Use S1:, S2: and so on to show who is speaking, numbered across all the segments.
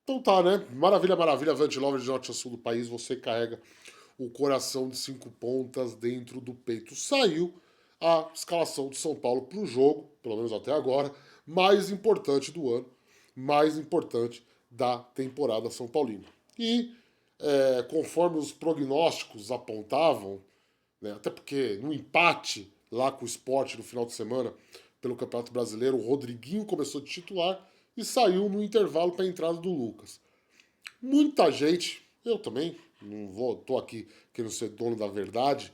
S1: Então tá, né? Maravilha, maravilha, Vante Love de norte a sul do país, você carrega o coração de 5 pontas dentro do peito. Saiu a escalação de São Paulo para o jogo, pelo menos até agora, mais importante do ano, mais importante da temporada São Paulina. E conforme os prognósticos apontavam, né, até porque no empate lá com o Sport no final de semana pelo Campeonato Brasileiro, o Rodriguinho começou de titular e saiu no intervalo para a entrada do Lucas. Muita gente, eu também, não vou, tô aqui querendo ser dono da verdade,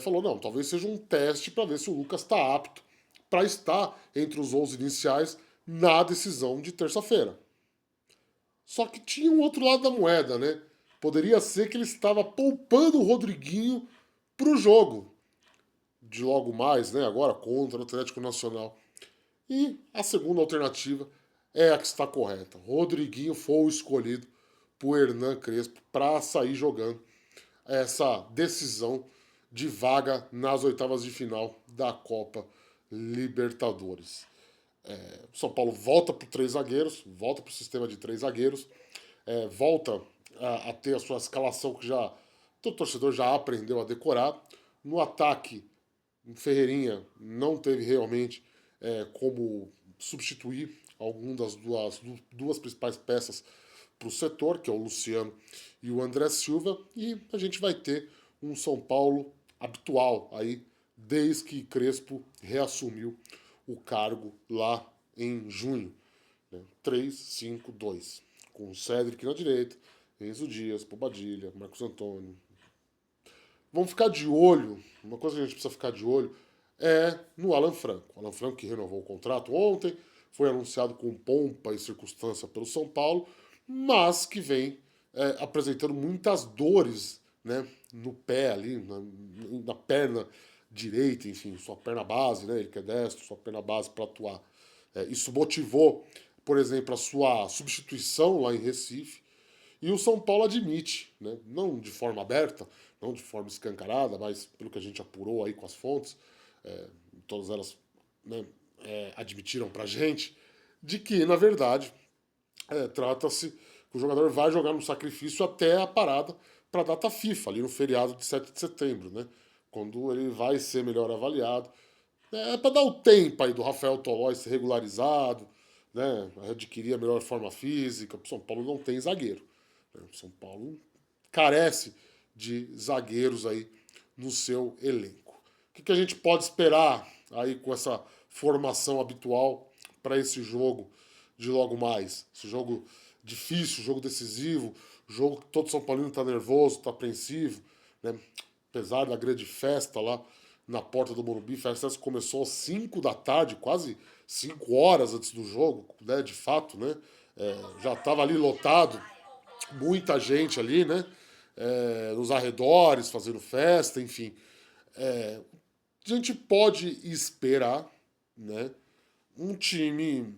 S1: falou, não, talvez seja um teste para ver se o Lucas está apto para estar entre os 11 iniciais na decisão de terça-feira. Só que tinha um outro lado da moeda, né? Poderia ser que ele estava poupando o Rodriguinho para o jogo de logo mais, né? Agora contra o Atlético Nacional. E a segunda alternativa é a que está correta. Rodriguinho foi o escolhido por Hernan Crespo para sair jogando essa decisão de vaga nas oitavas de final da Copa Libertadores. O São Paulo volta para três zagueiros, volta para o sistema de três zagueiros, volta a ter a sua escalação que já todo torcedor já aprendeu a decorar. No ataque, o Ferreirinha não teve realmente como substituir alguma das duas principais peças para o setor, que é o Luciano e o André Silva, e a gente vai ter um São Paulo habitual aí, desde que Crespo reassumiu o cargo lá em junho. Né? 3-5-2. Com o Cédric na direita, Enzo Dias, Pobadilha, Marcos Antônio. Vamos ficar de olho, uma coisa que a gente precisa ficar de olho é no Alan Franco. O Alan Franco que renovou o contrato ontem, foi anunciado com pompa e circunstância pelo São Paulo, mas que vem apresentando muitas dores, né, no pé ali, na perna direita, enfim, sua perna base, né, ele que é destro, sua perna base para atuar. Isso motivou, por exemplo, a sua substituição lá em Recife, e o São Paulo admite, né, não de forma aberta, não de forma escancarada, mas pelo que a gente apurou aí com as fontes, é, todas elas, né, admitiram pra gente, de que, na verdade, trata-se que o jogador vai jogar no sacrifício até a parada para a data FIFA, ali no feriado de 7 de setembro, né? Quando ele vai ser melhor avaliado. É para dar o tempo aí do Rafael Tolói ser regularizado, né? Adquirir a melhor forma física. O São Paulo não tem zagueiro. Né? O São Paulo carece de zagueiros aí no seu elenco. O que a gente pode esperar aí com essa formação habitual para esse jogo de logo mais? Esse jogo difícil, jogo decisivo, jogo que todo São Paulino está nervoso, está apreensivo, né? Apesar da grande festa lá na porta do Morumbi, festa que começou às 5 da tarde, quase 5 horas antes do jogo, né? De fato, né? Já estava ali lotado, muita gente ali, né? Nos arredores, fazendo festa, enfim. A gente pode esperar, né? Um time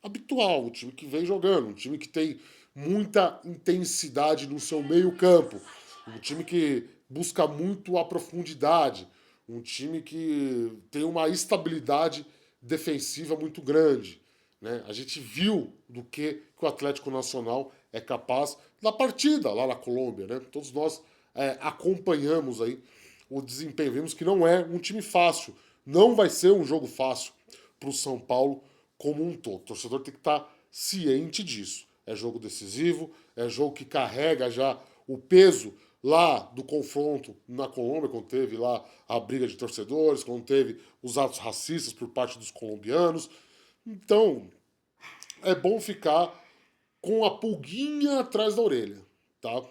S1: habitual, um time que vem jogando, um time que tem muita intensidade no seu meio-campo, um time que busca muito a profundidade, um time que tem uma estabilidade defensiva muito grande. Né? A gente viu do que o Atlético Nacional é capaz na partida lá na Colômbia. Né? Todos nós acompanhamos aí o desempenho. Vimos que não é um time fácil. Não vai ser um jogo fácil para o São Paulo como um todo. O torcedor tem que estar ciente disso. É jogo decisivo, é jogo que carrega já o peso lá do confronto na Colômbia, quando teve lá a briga de torcedores, quando teve os atos racistas por parte dos colombianos. Então, é bom ficar com a pulguinha atrás da orelha, tá?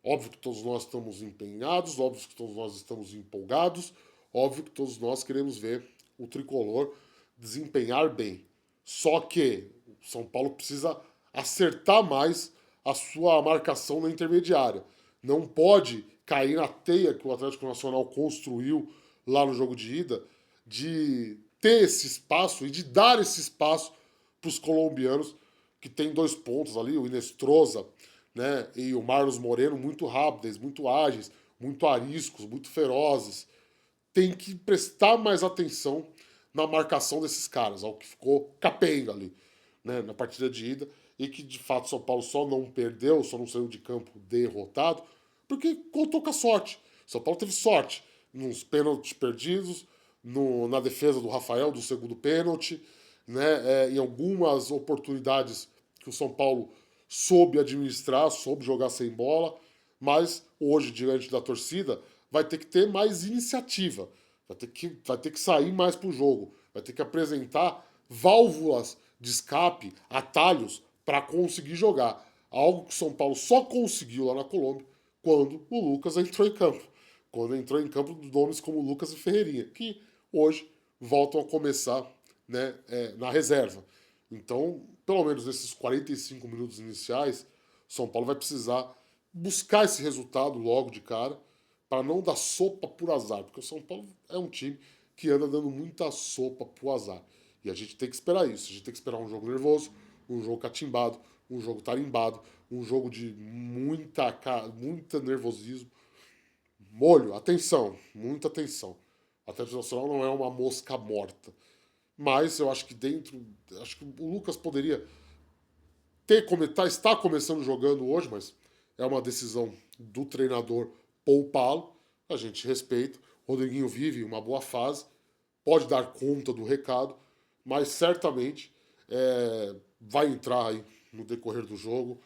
S1: Óbvio que todos nós estamos empenhados, óbvio que todos nós estamos empolgados, óbvio que todos nós queremos ver o tricolor desempenhar bem. Só que o São Paulo precisa acertar mais a sua marcação na intermediária. Não pode cair na teia que o Atlético Nacional construiu lá no jogo de ida, de ter esse espaço e de dar esse espaço para os colombianos, que tem 2 pontos ali, o Inestrosa, né, e o Marlos Moreno, muito rápidos, muito ágeis, muito ariscos, muito ferozes. Tem que prestar mais atenção na marcação desses caras, ao que ficou capenga ali. né, na partida de ida, e que de fato São Paulo só não perdeu, só não saiu de campo derrotado, porque contou com a sorte. São Paulo teve sorte nos pênaltis perdidos, na defesa do Rafael, do segundo pênalti, né, em algumas oportunidades que o São Paulo soube administrar, soube jogar sem bola, mas hoje, diante da torcida, vai ter que ter mais iniciativa, vai ter que sair mais para o jogo, vai ter que apresentar válvulas de escape, atalhos para conseguir jogar. Algo que o São Paulo só conseguiu lá na Colômbia quando o Lucas entrou em campo. Quando entrou em campo nomes como Lucas e Ferreirinha, que hoje voltam a começar, né, na reserva. Então, pelo menos nesses 45 minutos iniciais, São Paulo vai precisar buscar esse resultado logo de cara para não dar sopa por azar, porque o São Paulo é um time que anda dando muita sopa por azar. E a gente tem que esperar isso. A gente tem que esperar um jogo nervoso, um jogo catimbado, um jogo tarimbado, um jogo de muita nervosismo. Molho, atenção, muita atenção. A Atlético Nacional não é uma mosca morta. Mas eu acho que dentro. Acho que o Lucas poderia está começando jogando hoje, mas é uma decisão do treinador poupá-lo. A gente respeita. O Rodriguinho vive uma boa fase, pode dar conta do recado, mas certamente vai entrar aí no decorrer do jogo.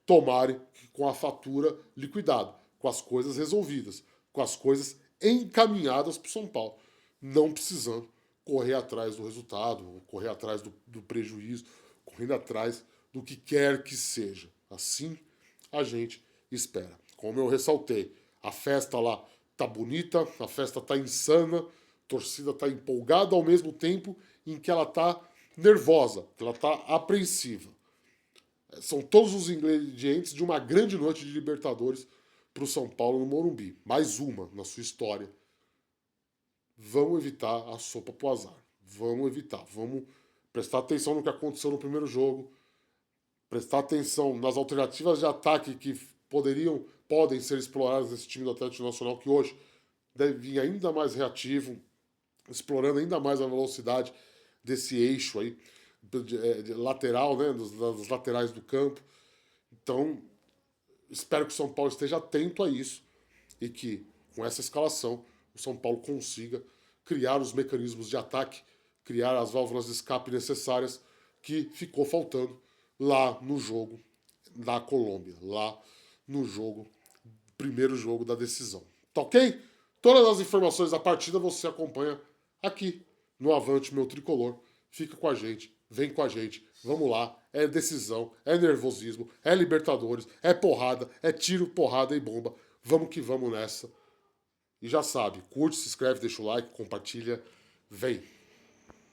S1: Tomare com a fatura liquidada, com as coisas resolvidas, com as coisas encaminhadas para o São Paulo, não precisando correr atrás do resultado, correr atrás do prejuízo, correndo atrás do que quer que seja. Assim a gente espera. Como eu ressaltei, a festa lá tá bonita, a festa tá insana, a torcida tá empolgada ao mesmo tempo em que ela tá nervosa, que ela tá apreensiva. São todos os ingredientes de uma grande noite de Libertadores para o São Paulo no Morumbi. Mais uma na sua história. Vamos evitar a sopa pro azar. Vamos evitar. Vamos prestar atenção no que aconteceu no primeiro jogo. Prestar atenção nas alternativas de ataque que podem ser exploradas nesse time do Atlético Nacional, que hoje deve vir ainda mais reativo, explorando ainda mais a velocidade desse eixo aí, de lateral, né, das laterais do campo. Então, espero que o São Paulo esteja atento a isso e que, com essa escalação, o São Paulo consiga criar os mecanismos de ataque, criar as válvulas de escape necessárias que ficou faltando lá no jogo da Colômbia, lá no primeiro jogo da decisão. Tá ok? Todas as informações da partida você acompanha aqui no Avante Meu Tricolor. Fica com a gente, vem com a gente, vamos lá. É decisão, é nervosismo, é Libertadores, é porrada, é tiro, porrada e bomba. Vamos que vamos nessa. E já sabe, curte, se inscreve, deixa o like, compartilha. Vem!